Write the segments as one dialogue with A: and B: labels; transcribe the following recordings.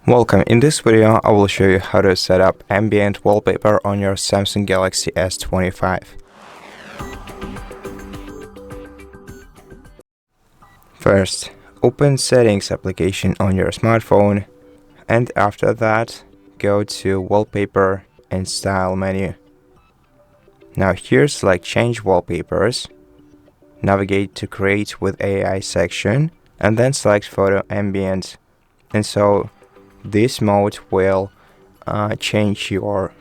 A: Welcome. In this video, I will show you how to set up ambient wallpaper on your Samsung Galaxy S25. First, open Settings application on your smartphone, and after that, go to Wallpaper and Style menu. Now here select Change Wallpapers, navigate to Create with AI section, and then select Photo Ambient. And so this mode will change your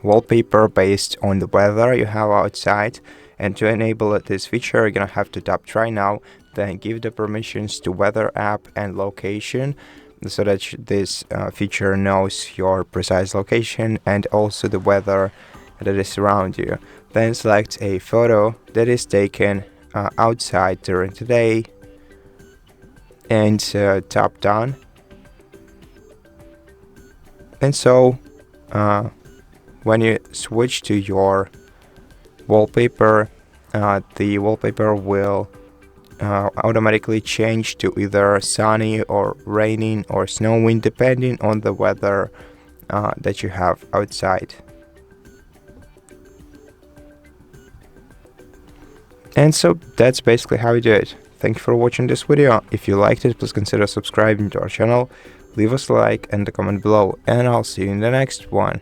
A: wallpaper based on the weather you have outside. And to enable this feature, you're gonna have to tap Try Now, then give the permissions to Weather app and Location, so that this feature knows your precise location and also the weather that is around you. Then select a photo that is taken outside during the day and tap Done. And so when you switch to your wallpaper, the wallpaper will automatically change to either sunny or raining or snowing, depending on the weather that you have outside. And so that's basically how you do it. Thank you for watching this video. If you liked it, please consider subscribing to our channel. Leave us a like and a comment below, and I'll see you in the next one.